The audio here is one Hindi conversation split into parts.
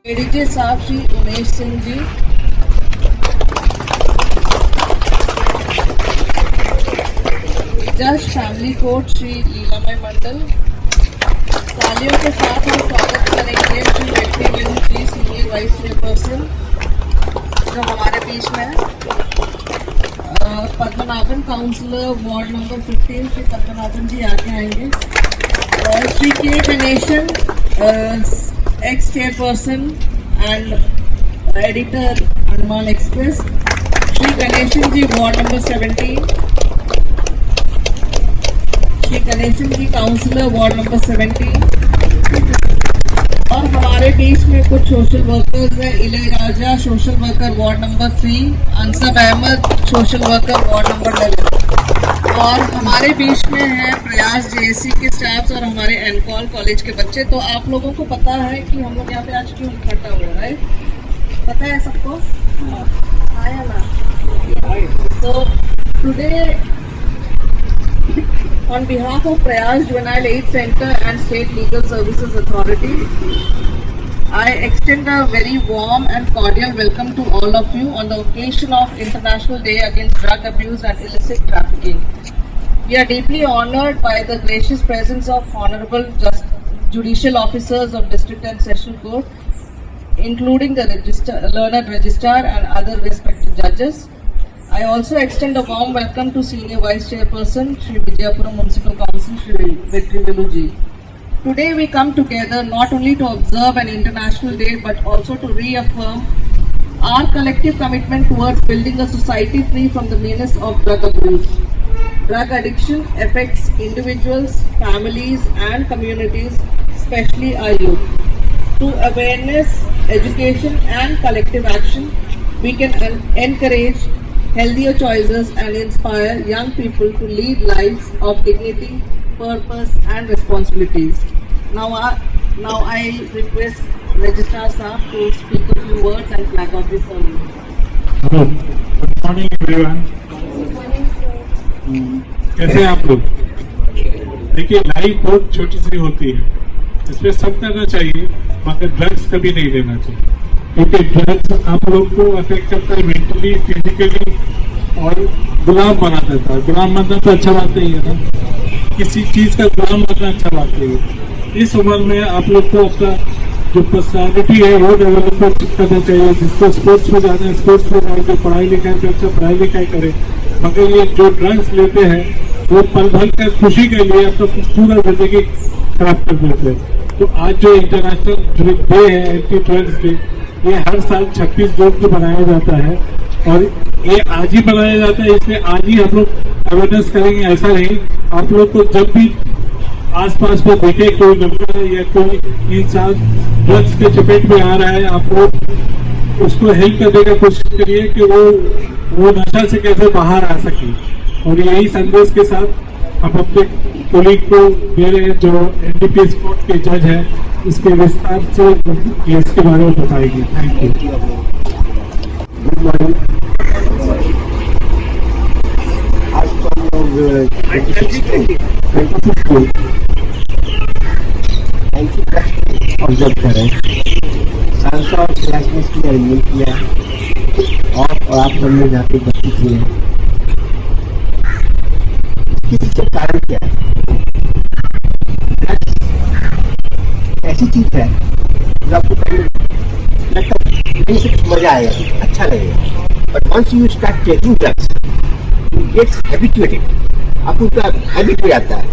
एडीजे साहब श्री उमेश सिंह जी, जज फैमिली कोर्ट श्री लीलामय मंडल। तालियों के साथ हम स्वागत करेंगे Shri Vetri Velu ji, senior vice chairperson जो हमारे बीच में है। Padmanabhan councillor ward number 15 Shri Padmanabhan ji आगे आएंगे। और Shri K Ganesan ex chairperson and editor Hanuman express, Shri Ganesan ji ward number 17, Shri Ganesan ji councillor ward number 17। और हमारे बीच में कुछ सोशल वर्कर्स हैं। Ilaiyaraaja social worker ward number 3, Ansab Ahmed social worker ward number 11। और हमारे बीच में है प्रयास जेएससी के स्टाफ्स और हमारे एनकॉल कॉलेज के बच्चे। तो आप लोगों को पता है कि हम लोग यहाँ पे आज क्यों इकट्ठा हो रहा है, पता है सबको? हाँ या ना? तो today on behalf of Prayas Juvenile Aid Center and State Legal Services Authority, I extend a very warm and cordial welcome to all of you on the occasion of International Day Against Drug Abuse and Illicit Trafficking. We are deeply honored by the gracious presence of Honorable Judicial Officers of District and Session Court, including the Learned Registrar and other respected judges. I also extend a warm welcome to Senior Vice Chairperson Shri Vijayapuram Municipal Council Shri Vettry Velu ji. Today we come together not only to observe an international day but also to reaffirm our collective commitment towards building a society free from the menace of drug abuse. Drug addiction affects individuals, families and communities, especially our youth. Through awareness, education and collective action, we can encourage healthier choices and inspire young people to lead lives of dignity, purpose and responsibilities. Now I request Registrar Sahab to speak a few words and flag off this ceremony. Hello, good morning everyone. कैसे हैं आप लोग? देखिए, लाइफ बहुत छोटी सी होती है, इसमें सब करना चाहिए मगर ड्रग्स कभी नहीं लेना चाहिए, क्योंकि ड्रग्स आप लोग को अफेक्ट करता है मेंटली, फिजिकली और गुलाम बना देता है। गुलाम बनना तो अच्छा बात नहीं है ना, किसी चीज का गुलाम बनना अच्छा बात नहीं है। इस उम्र में आप लोग को अपना जो पर्सनालिटी है वो डेवलपमेंट करना चाहिए। जिसको स्पोर्ट्स में जाना है स्पोर्ट्स में जाए, जो पढ़ाई लिखाई पे अच्छा पढ़ाई लिखाई करे। मगर ये जो ड्रग्स लेते हैं वो पल भर का खुशी के लिए अपना पूरा जिंदगी खराब कर देते हैं। तो आज जो इंटरनेशनल डे है, एंटी ड्रग्स डे, ये हर साल 26 जून को मनाया जाता है और ये आज ही मनाया जाता है। इसलिए आज ही हम लोग अवेयरनेस करेंगे, ऐसा नहीं। आप लोग को जब भी आसपास में देखे कोई लड़का या कोई इंसान ड्रग्स के चपेट में आ रहा है, आप लोग उसको हेल्प करने का कोशिश करिए कि वो नशा से कैसे बाहर आ सके। और यही संदेश के साथ हम अपने कोलीग को दे रहे हैं जो एनडीपीएस कोर्ट के जज है, इसके विस्तार से इसके बारे में बताएंगे। Thank you. Good morning. आज तो हम लोग 26 ऑब्जर्व कर रहे हैं। सांसद और क्लासमेट्स की अरेंजमेंट किया और आप सब लोग यहाँ पे उपस्थित हुए हैं। इसके कारण क्या है? ऐसी चीज है जो आपको मजा आएगा, अच्छा लगेगा, but once you start taking drugs you gets habituated, आपको उसका हैबिट हो जाता है,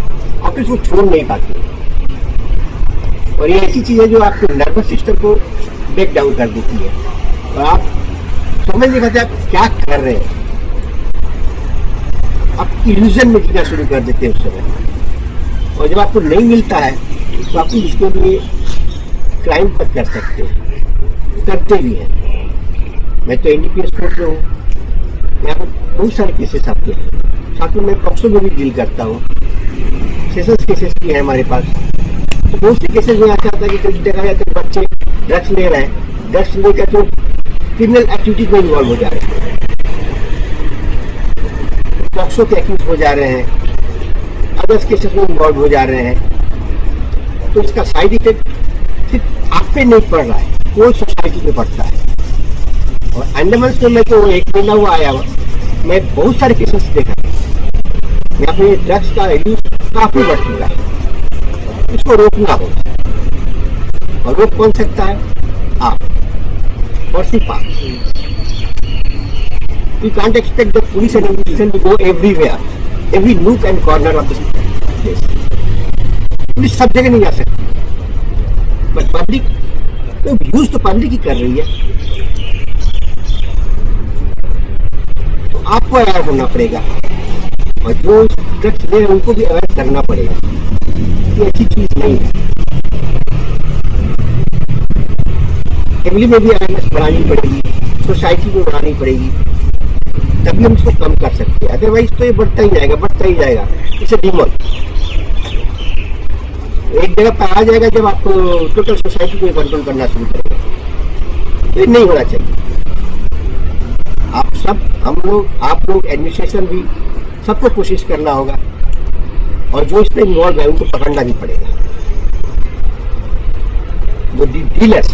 आप इसको छोड़ नहीं पाते। और ये ऐसी चीज है जो आपके नर्वस सिस्टम को ब्रेक डाउन कर देती है और आप समझ नहीं पाते आप क्या कर रहे हैं। आप इल्यूजन में जीना शुरू कर देते हैं उस समय, और जब आपको नहीं मिलता है तो आप इसके लिए क्राइम तक कर सकते हैं, करते भी हैं। मैं तो एनडीपीएस कोर्ट में हूँ, यहाँ पर बहुत सारे केसेस आते हैं, साथ में मैं पॉक्सो में भी डील करता हूँ, सेशंस केसेस भी है हमारे पास। तो बहुत से केसेस में ऐसा आता है कि कभी देखा जाता है बच्चे ड्रग्स ले रहे हैं, ड्रग्स लेकर तो क्रिमिनल एक्टिविटीज में इन्वॉल्व हो जा रहे हैं, पॉक्सो के एक्यूज हो जा रहे हैं, अदर्स केसेस में इन्वॉल्व हो जा रहे हैं। तो इसका साइड इफेक्ट सिर्फ आप पे नहीं पड़ रहा है, कोई सोसाइटी में बढ़ता है। और अंडमान में मैं तो 1 महीना हुआ आया हुआ, मैं बहुत सारे केसेस देखा है। यहाँ पे ड्रग्स का यूज काफी बढ़ चुका है, इसको रोकना होगा। और रोक कौन सकता है? आप और सिर्फ आप। You can't expect the police and institution to go everywhere, every nook and corner of this place. Police सब जगह नहीं जा सकती, बट पब्लिक तो यूज तो पब्लिक ही कर रही है, तो आपको अवेयर होना पड़ेगा और जो ड्रग्स ले उनको भी अवेयर करना पड़ेगा। ये अच्छी चीज नहीं है। फैमिली में भी अवेयरनेस बढ़ानी पड़ेगी, सोसाइटी में बढ़ानी पड़ेगी, तभी हम इसको कम कर सकते हैं। अदरवाइज तो ये बढ़ता ही जाएगा, बढ़ता ही जाएगा। इसे डिमोन एक जगह पर आ जाएगा जब आप टोटल सोसाइटी को कंट्रोल करना शुरू करेंगे, तो ये नहीं होना चाहिए। आप सब, हम लोग, आप लोग, एडमिनिस्ट्रेशन भी, सबको कोशिश करना होगा और जो इसमें इन्वॉल्व है उनको पकड़ना भी पड़ेगा। जो डीलर्स,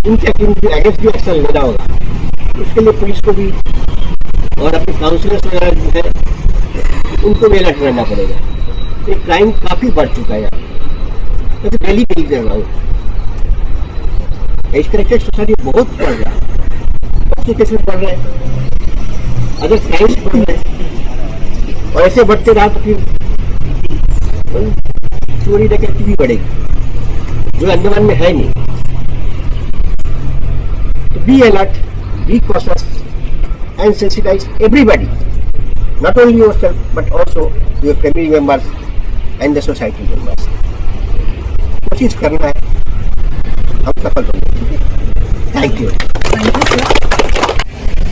उनके अगेंस्ट भी एक्शन लेना होगा। उसके लिए पुलिस को भी और अपने काउंसलर्स वगैरह जो है उनको भी अलर्ट रहना पड़ेगा। ये क्राइम काफी बढ़ चुका है यहाँ, तो डेली मिल रहा हूँ। इस तरह से सोसाइटी बहुत बढ़ रहा है, बहुत केसेस बढ़ रहे हैं। अगर क्राइम बढ़ रहे हैं और ऐसे बढ़ते रहा तो फिर चोरी डकैती भी बढ़ेगी, जो अंडमान में है नहीं। तो be alert, be cautious and sensitize everybody, not only yourself but also your family members and the society members. कोशिश करना है, हम सफल होंगे। Thank you.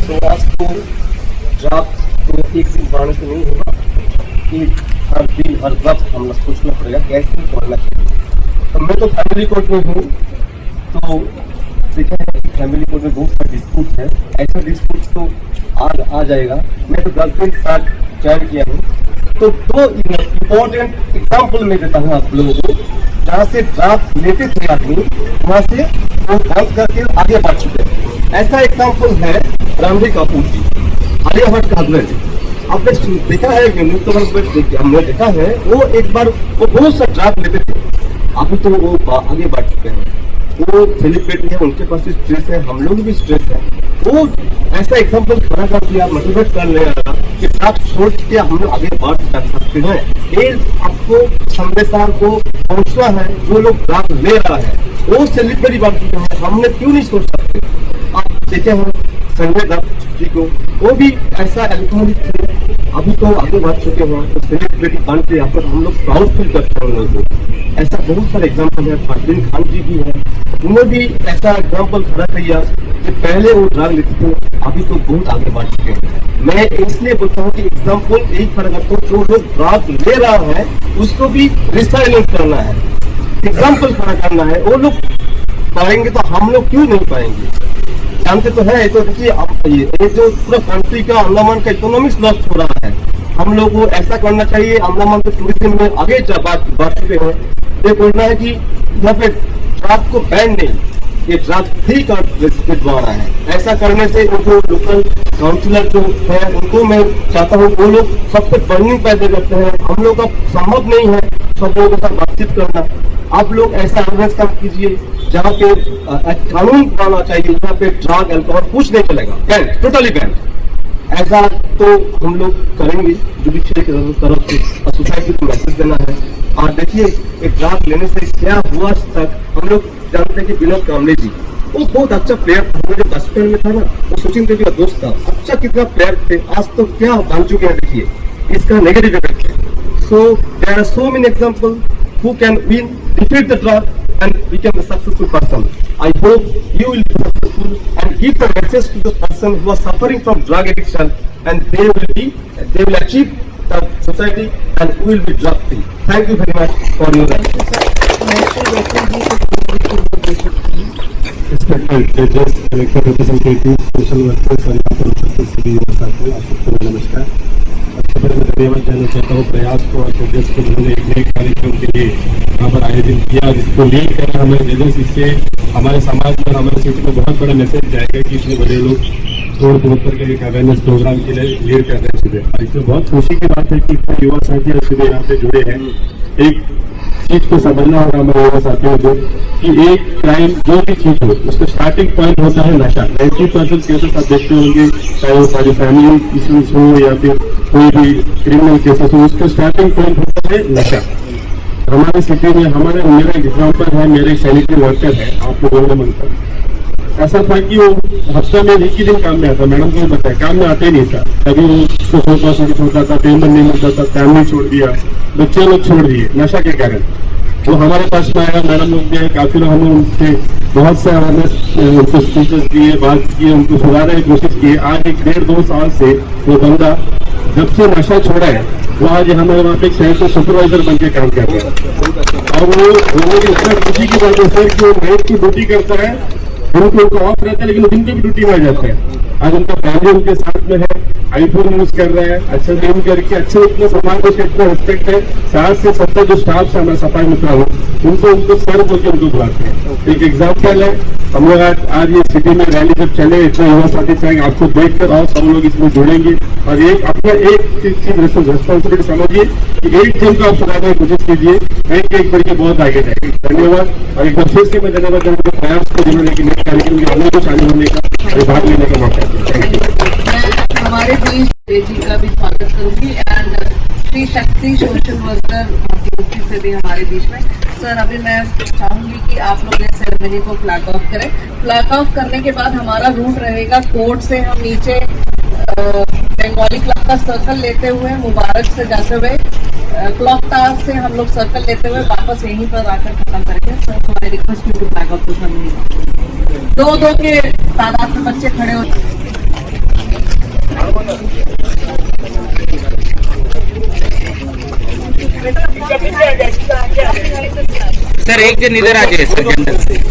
तो आज तो ड्राफ्ट तो एक दिन बढ़ाने से नहीं होगा, एक हर दिन हर वक्त हमें सोचना पड़ेगा कैसे पढ़ना चाहिए। तो मैं तो फैमिली कोर्ट में हूँ, तो देखा है कि फैमिली कोर्ट में बहुत सारे डिस्प्यूट है। ऐसा डिस्प्यूट तो आ जाएगा। मैं तो 10 दिन साथ ज्वाइन किया हूँ, तो 2 इम्पोर्टेंट एग्जाम्पल मैं देता हूँ आप लोगों को। जहाँ से ड्राफ्ट लेते थे आदमी, वहाँ से वो बंद करके आगे बढ़ चुके हैं। ऐसा एग्जाम्पल है रणबीर कपूर जी, आलिया भट्ट का हस्बैंड। आपने देखा है, हमने देखा है, वो एक बार वो बहुत सा ड्राफ्ट लेते थे, अभी तो वो आगे बढ़ चुके हैं। वो सेलिब्रिटी है, उनके पास स्ट्रेस है, हम लोग भी स्ट्रेस है। वो ऐसा एग्जाम्पल खड़ा कर दिया, मोटिवेट कर ले रहा कि आप सोच के हम लोग आगे बढ़ सकते हैं। ये आपको संदेशार को पहुंचना है, जो लोग ड्राफ्ट ले रहा है वो सेलिब्रिटी बन चुके हैं, हमने क्यों नहीं सोच सकते। आप देखे हैं संजय दत्त जी को, वो भी ऐसा एल्कोहलिक थे, अभी तो आगे बढ़ चुके हैं, तो सेलिब्रिटी बन के यहाँ पर हम लोग प्राउड फील करते हैं उन लोगों को। ऐसा बहुत सारे एग्जाम्पल है, फरदीन खान जी भी है, उन्होंने भी ऐसा एग्जाम्पल खड़ा किया कि पहले वो ड्रग लेते थे, अभी तो बहुत आगे बढ़ चुके हैं। मैं इसलिए बोलता हूँ कि एग्जाम्पल एक फर्क रखो, जो लोग ड्रग ले रहा है उसको भी रिसाइलेंस करना है, एग्जाम्पल खड़ा करना है। वो लोग पाएंगे तो हम लोग क्यों नहीं पाएंगे। जानते तो है, तो देखिए ये जो पूरा कंट्री का, अंडमान का इकोनॉमिक्स लॉस हो रहा है, हम लोग को ऐसा करना चाहिए। अंडमान के टूरिज्म में आगे बढ़ चुके हैं, ये बोलना है कि यहाँ पे ड्रग को बैन नहीं, ये ड्रग फ्री का द्वारा है। ऐसा करने से उनको लोकल काउंसिलर जो है उनको मैं चाहता हूँ, वो लोग सब कुछ बर्निंग पैदा करते हैं, हम लोग का संभव नहीं है सब लोगों के साथ बातचीत करना। आप लोग ऐसा अवेयरनेस काम कीजिए जहाँ पे कानून बनाना चाहिए, जहाँ पे ड्रग अल्कोहल कुछ नहीं चलेगा, बैन, टोटली बैन। ऐसा तो हम लोग करेंगे जुडिशियल की तरफ से, और सोसाइटी को मैसेज देना है। और देखिए एक ड्रग लेने से क्या हुआ तक हम लोग जानते हैं कि विनोद कांबले जी, वो बहुत अच्छा प्लेयर था, वो जो बचपन में था ना, वो सचिन देवी का दोस्त था, अच्छा कितना प्लेयर थे, आज तो क्या बन चुके हैं देखिए, इसका नेगेटिव इफेक्ट है। So there are so many example who can win, defeat the drug and become a successful person. I hope you will be successful and give the message to the person who are suffering from drug addiction, and they will achieve the society and we will be drug free. Thank you very much for your attention. Respected judges, director, representatives, social workers और यहाँ पर उपस्थित सभी साथियों, आप सबको नमस्कार। सबसे पहले मैं धन्यवाद देना चाहता हूँ प्रयास को और तेजस को, जिन्होंने एक नए कार्यक्रम के लिए यहाँ पर आयोजन किया, जिसको लीड करा हमारे तेजस। इससे हमारे समाज में और हमारे सिटी में बहुत बड़ा मैसेज जाएगा कि इतने बड़े लोग छोड़ दूर करके एक अवेयरनेस प्रोग्राम के लिए लीड कर रहे हैं सुबह। और इसमें बहुत खुशी की बात है कि इतने युवा साथी और सुबह यहाँ पे जुड़े हैं। एक चीज को समझना होगा हमारे युवा साथियों को कि एक क्राइम जो भी चीज हो उसका स्टार्टिंग पॉइंट होता है नशा। 90% केसेस आप देखते होंगे, चाहे वो सारी फैमिली इश्यूज हो या फिर कोई भी क्रिमिनल केसेस हो, उसका स्टार्टिंग पॉइंट होता है नशा। हमारे सिटी में मेरा एग्जाम्पल है, मेरे सैनिटरी वर्कर है, आपको बोलने मन पर ऐसा था कि वो हफ्ता में एक ही दिन काम में आता, मैडम को बताया काम में आते ही नहीं था। कभी वो होता था, पेमेंट नहीं मिलता था, फैमिली छोड़ दिया, बच्चे लोग छोड़ दिए नशा के कारण। वो हमारे पास में आया, मैडम लोग भी आए, काफी लोग हमने उनसे बहुत से अवेयरनेस उनको स्पीचेस दिए, बात की, उनको सुधारने की कोशिश की। आज 1-1.5-2 साल से वो बंदा जब से नशा छोड़ा है वो आज हमारे वहाँ पे एक शहर से सुपरवाइजर बन के काम कर रहा है। और वो इतना खुशी की बात है सर कि वो नाइट की ड्यूटी करता है, उनको ऑफ रहता है लेकिन दिन की भी ड्यूटी में आ जाता है। आज उनका फैमिली उनके साथ में है, आईफोन यूज कर रहा है, अच्छा गेम करके अच्छे इतने समाज में इतना रिस्पेक्ट है। 60 से 70 जो स्टाफ है हमारे सफाई मित्र हो उनको सर बोल के उनको बुलाते हैं। एक एग्जाम्पल है, हम लोग आज ये सिटी में रैली जब चले, इतने युवा साथी चाहेंगे आपको देखकर और सब लोग इसमें जुड़ेंगे। और एक अपना एक चीज रिस्पॉन्सिबिलिटी समझिए कि एक जन को आप सुधारने की कोशिश कीजिए, एक बढ़ के बहुत आगे जाएंगे। धन्यवाद। और एक बार फिर से मैं धन्यवाद देना प्रयास को, जिन्होंने कि नए कार्यक्रम के हमने को शामिल होने का भाग लेने का मौका दिया। Thank you. मैं हमारे बीच जी का भी स्वागत करूंगी and Shri Shakti social worker UP से भी हमारे बीच में। सर अभी मैं चाहूंगी कि आप लोग इस सेरेमनी को फ्लैग ऑफ करें। फ्लैग ऑफ करने के बाद हमारा रूट रहेगा कोर्ट से हम नीचे बंगाली क्लब का सर्कल लेते हुए, मुबारक से जाते हुए, क्लॉक टावर से हम लोग सर्कल लेते हुए वापस यहीं पर आकर खत्म करेंगे। सर तो I request you to flag off the ceremony. 2-2 के तादाद में बच्चे खड़े हो। सर एक जन इधर आ जाए सर जनरल से।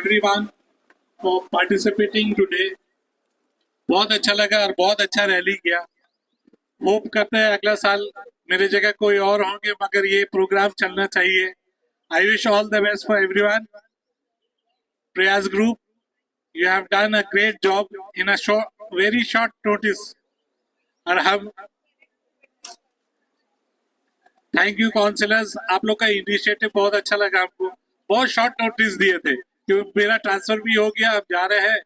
everyone for participating today. बहुत अच्छा लगा और बहुत अच्छा रैली किया. होप करते हैं अगला साल मेरे जगह कोई और होंगे, मगर ये प्रोग्राम चलना चाहिए. I wish all the best for everyone. Prayas Group, you have done a great job in a very short notice. और हम थैंक यू काउंसिलर्स, आप लोग का इनिशिएटिव बहुत अच्छा लगा हमको. बहुत शॉर्ट नोटिस दिए थे क्योंकि मेरा ट्रांसफर भी हो गया, अब जा रहे हैं,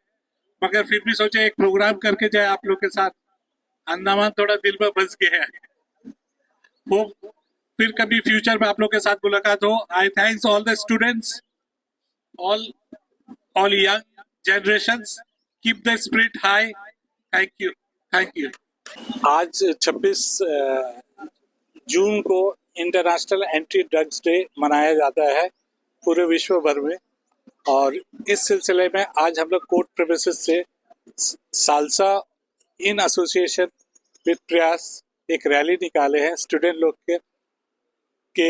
मगर फिर भी सोचे एक प्रोग्राम करके जाए आप लोग के साथ. अंडमान थोड़ा दिल में बस गया है. वो फिर कभी फ्यूचर में आप लोग के साथ मुलाकात हो. I thanks all the students, all young generations. Keep the spirit high. Thank you, thank you. आज 26 जून को इंटरनेशनल एंटी ड्रग्स डे मनाया जाता है पूरे विश्व भर में, और इस सिलसिले में आज हम लोग कोर्ट प्रेमिसेस से सालसा इन एसोसिएशन विद प्रयास एक रैली निकाले हैं स्टूडेंट लोग के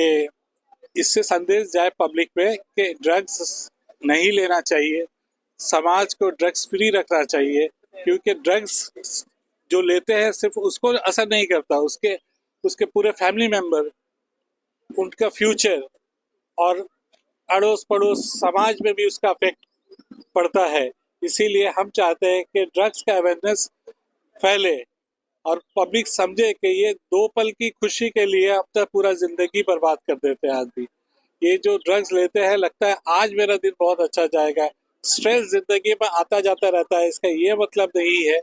इससे संदेश जाए पब्लिक में कि ड्रग्स नहीं लेना चाहिए, समाज को ड्रग्स फ्री रखना चाहिए, क्योंकि ड्रग्स जो लेते हैं सिर्फ उसको असर नहीं करता, उसके पूरे फैमिली मेंबर, उनका फ्यूचर और अड़ोस पड़ोस समाज में भी उसका इफेक्ट पड़ता है. इसीलिए हम चाहते हैं कि ड्रग्स का अवेयरनेस फैले और पब्लिक समझे कि ये 2 पल की खुशी के लिए अब तक पूरा जिंदगी बर्बाद कर देते हैं आदमी. ये जो ड्रग्स लेते हैं लगता है आज मेरा दिन बहुत अच्छा जाएगा. स्ट्रेस जिंदगी में आता जाता रहता है. इसका ये मतलब नहीं है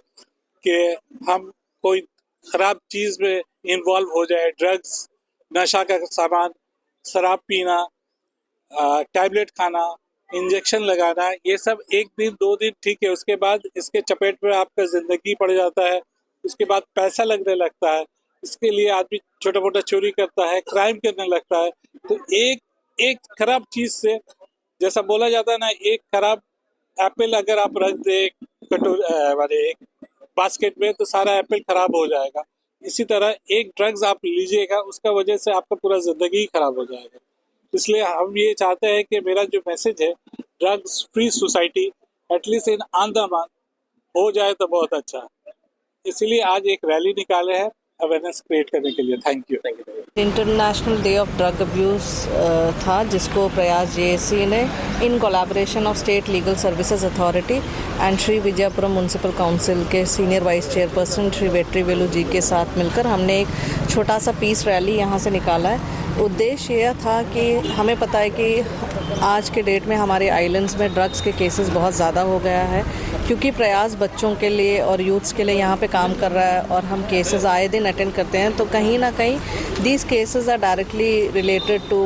कि हम कोई खराब चीज में इन्वॉल्व हो जाए. ड्रग्स, नशा का सामान, शराब पीना, टैबलेट खाना, इंजेक्शन लगाना, ये सब 1 दिन 2 दिन ठीक है, उसके बाद इसके चपेट में आपका जिंदगी पड़ जाता है. उसके बाद पैसा लगने लगता है, इसके लिए आदमी छोटा मोटा चोरी करता है, क्राइम करने लगता है. तो एक खराब चीज से, जैसा बोला जाता है ना, एक खराब एप्पल अगर आप रख दे एक बास्केट में तो सारा एप्पल खराब हो जाएगा. इसी तरह एक ड्रग्स आप लीजिएगा, उसका वजह से आपका पूरा जिंदगी खराब हो जाएगा. इसलिए हम ये चाहते हैं कि मेरा जो मैसेज है, drugs free society at least in Andaman हो जाए तो बहुत अच्छा है. इसलिए आज एक रैली निकाले हैं अवेयरनेस क्रिएट करने के लिए. Thank you. International day of drug abuse था, जिसको प्रयास जेएसी ने in collaboration of state legal services authority and Shri Vijayapuram municipal council के senior vice chairperson Shri Vetri Velu ji के साथ मिलकर हमने एक छोटा सा पीस रैली यहाँ से निकाला है. उद्देश्य यह था कि हमें पता है कि आज के डेट में हमारे आइलैंड्स में ड्रग्स के केसेस बहुत ज़्यादा हो गया है, क्योंकि प्रयास बच्चों के लिए और यूथ्स के लिए यहाँ पे काम कर रहा है और हम केसेस आए दिन अटेंड करते हैं. तो कहीं ना कहीं these cases are directly related to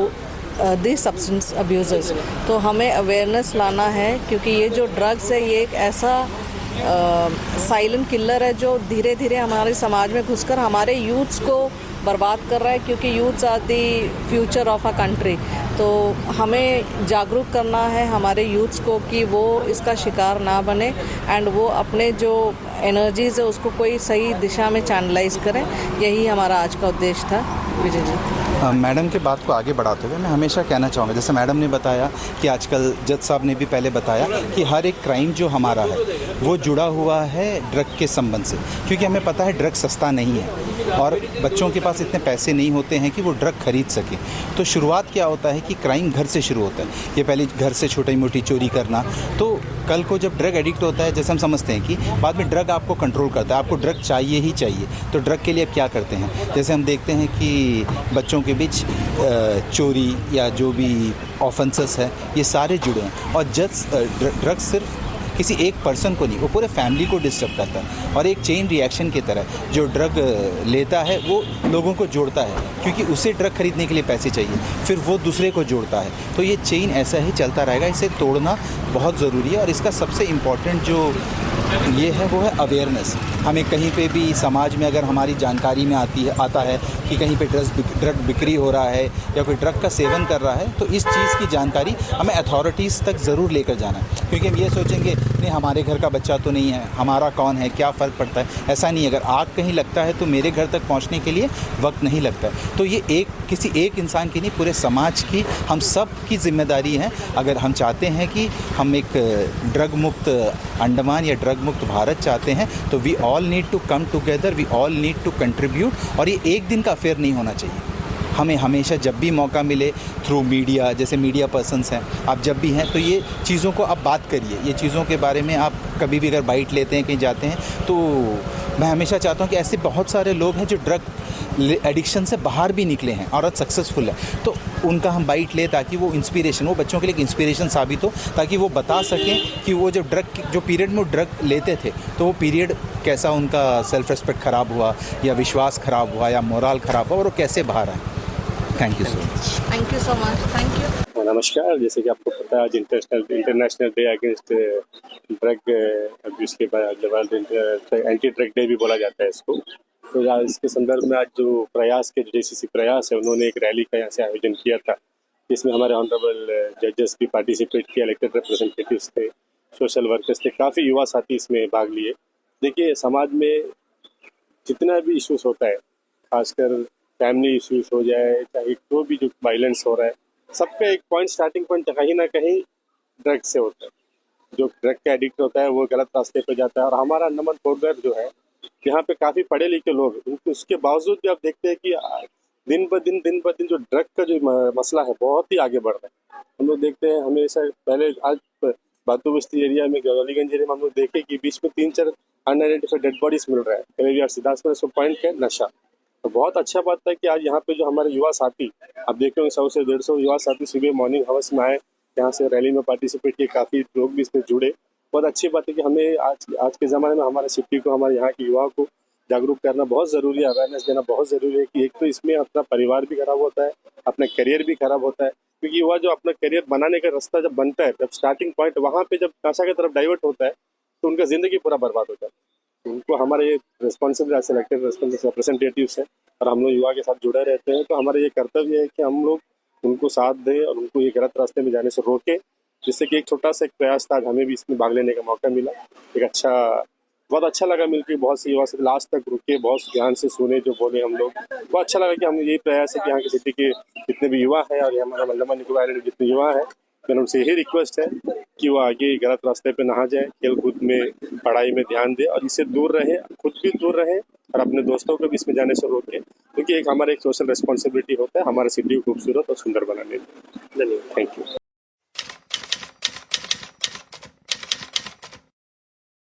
this substance abusers. तो हमें अवेयरनेस लाना है, क्योंकि ये जो ड्रग्स है ये एक ऐसा साइलेंट किलर है जो धीरे धीरे हमारे समाज में घुसकर हमारे यूथ्स को बर्बाद कर रहा है, क्योंकि youths are the future of a country. तो हमें जागरूक करना है हमारे यूथ्स को कि वो इसका शिकार ना बने एंड वो अपने जो एनर्जीज़ है उसको कोई सही दिशा में चैनलाइज करें. यही हमारा आज का उद्देश्य था. विजय जी. मैडम के बात को आगे बढ़ाते हुए मैं हमेशा कहना चाहूँगा, जैसे मैडम ने बताया कि आजकल जज साहब ने भी पहले बताया कि हर एक क्राइम जो हमारा है वो जुड़ा हुआ है ड्रग के संबंध से, क्योंकि हमें पता है ड्रग सस्ता नहीं है और बच्चों के पास इतने पैसे नहीं होते हैं कि वो ड्रग खरीद सके. तो शुरुआत क्या होता है कि क्राइम घर से शुरू होता है. ये पहले घर से छोटी मोटी चोरी करना, तो कल को जब ड्रग एडिक्ट होता है, जैसे हम समझते हैं कि बाद में ड्रग आपको कंट्रोल करता है, आपको ड्रग चाहिए ही चाहिए. तो ड्रग के लिए अब क्या करते हैं, जैसे हम देखते हैं कि बच्चों के बीच चोरी या जो भी ऑफेंसेस है ये सारे जुड़े हैं. और ड्रग सिर्फ किसी एक पर्सन को नहीं, वो पूरे फैमिली को डिस्टर्ब करता है. और एक चेन रिएक्शन की तरह जो ड्रग लेता है वो लोगों को जोड़ता है, क्योंकि उसे ड्रग खरीदने के लिए पैसे चाहिए, फिर वो दूसरे को जोड़ता है. तो ये चेन ऐसा ही चलता रहेगा. इसे तोड़ना बहुत ज़रूरी है. और इसका सबसे इम्पॉर्टेंट जो ये है वो है अवेयरनेस. हमें कहीं पे भी समाज में अगर हमारी जानकारी में आता है कि कहीं पे ड्रग बिक्री हो रहा है या कोई ड्रग का सेवन कर रहा है, तो इस चीज़ की जानकारी हमें अथॉरिटीज़ तक ज़रूर लेकर जाना है. क्योंकि हम ये सोचेंगे नहीं हमारे घर का बच्चा तो नहीं है, हमारा कौन है, क्या फ़र्क पड़ता है, ऐसा नहीं है। अगर आग कहीं लगता है तो मेरे घर तक पहुंचने के लिए वक्त नहीं लगता है। तो ये किसी एक इंसान की नहीं, पूरे समाज की, हम सब की जिम्मेदारी है। अगर हम चाहते हैं कि हम एक ड्रग मुक्त अंडमान या ड्रग मुक्त भारत चाहते हैं, तो we all need to come together, we all need to contribute. और ये एक दिन का अफेयर नहीं होना चाहिए। हमें हमेशा जब भी मौका मिले थ्रू मीडिया, जैसे मीडिया पर्सन्स हैं आप, जब भी हैं तो ये चीज़ों को आप बात करिए, ये चीज़ों के बारे में आप कभी भी अगर बाइट लेते हैं, कहीं जाते हैं, तो मैं हमेशा चाहता हूँ कि ऐसे बहुत सारे लोग हैं जो ड्रग एडिक्शन से बाहर भी निकले हैं और आज सक्सेसफुल है, तो उनका हम बाइट लें ताकि वो इंस्पिरेशन, वो बच्चों के लिए एक इंस्पिरेशन साबित हो, ताकि वो बता सकें कि वो जब जो पीरियड में वो ड्रग लेते थे तो वो पीरियड कैसा उनका सेल्फ रिस्पेक्ट ख़राब हुआ या विश्वास ख़राब हुआ या मोरल ख़राब हुआ और वो कैसे बाहर आए। Thank you so much. Thank you so much. Thank you. नमस्कार। जैसे कि आपको पता है आज international day against drug abuse के बाद एंटी ड्रग डे भी बोला जाता है इसको। तो आज इसके संदर्भ में आज जो प्रयास के JCC प्रयास है, उन्होंने एक रैली का यहाँ से आयोजन किया था, जिसमें हमारे ऑनरेबल जजेस भी पार्टिसिपेट किया, इलेक्टेड रिप्रेजेंटेटिव्स थे, सोशल वर्कर्स थे, काफ़ी युवा साथी इसमें भाग लिए। देखिए, समाज में जितना भी इशूज़ होता है, खासकर फैमिली इश्यूज हो जाए, चाहे जो भी जो वायलेंस हो रहा है, सबका एक पॉइंट, स्टार्टिंग पॉइंट कहीं ना कहीं ड्रग से होता है। जो ड्रग का एडिक्ट होता है वो गलत रास्ते पे जाता है। और हमारा अंडमान कोरगर जो है, यहाँ पे काफ़ी पढ़े लिखे लोग, उनके उसके बावजूद भी आप देखते हैं कि दिन ब दिन जो ड्रग का जो मसला है बहुत ही आगे बढ़ रहा है। हम लोग देखते हैं हमेशा, पहले आज बातू बस्ती एरिया में, गौलीगंज एरिया में हम लोग देखे कि बीच में 3-4 अनआइडेंटिफाइड डेड बॉडीज मिल रहा है। करीब 10 पॉइंट का नशा। तो बहुत अच्छा बात है कि आज यहाँ पे जो हमारे युवा साथी, आप देख रहे हो 100 से 150 युवा साथी सुबह मॉर्निंग हावर्स में आए, यहाँ से रैली में पार्टिसिपेट किए, काफ़ी लोग भी इसमें जुड़े। बहुत अच्छी बात है कि हमें आज के ज़माने में हमारे सिटी को, हमारे यहाँ के युवाओं को जागरूक करना बहुत ज़रूरी है, अवेयरनेस देना बहुत ज़रूरी है कि एक तो इसमें अपना परिवार भी खराब होता है, अपना करियर भी खराब होता है। क्योंकि युवा जो अपना करियर बनाने का रास्ता जब बनता है, जब स्टार्टिंग पॉइंट वहाँ पे जब नशा की तरफ डाइवर्ट होता है, तो उनका ज़िंदगी पूरा बर्बाद होता है। उनको हमारे रिस्पॉन्सिबल सेलेक्टेड रिप्रेजेंटेटिव्स हैं और हम लोग युवा के साथ जुड़े रहते हैं, तो हमारा ये कर्तव्य है कि हम लोग उनको साथ दें और उनको ये गलत रास्ते में जाने से रोकें, जिससे कि एक छोटा सा एक प्रयास था, आज हमें भी इसमें भाग लेने का मौका मिला। बहुत अच्छा लगा मिलकर, बहुत से युवा से लास्ट तक रुके, बहुत ध्यान से सुने जो बोले हम लोग। बहुत अच्छा लगा कि हम यही प्रयास है कि यहाँ की सिटी के जितने भी युवा हैं और हमारा अंडमान निकोबार आइलैंड जितने युवा हैं, मैंने उनसे यही रिक्वेस्ट है कि वो आगे गलत रास्ते पे ना जाए, खेल कूद में, पढ़ाई में ध्यान दे और इससे दूर रहे, खुद भी दूर रहे और अपने दोस्तों को भी इसमें जाने से रोके, क्योंकि एक हमारा एक सोशल रिस्पॉन्सिबिलिटी होता है हमारे सिटी को खूबसूरत और सुंदर बनाने में। धन्यवाद। Thank you.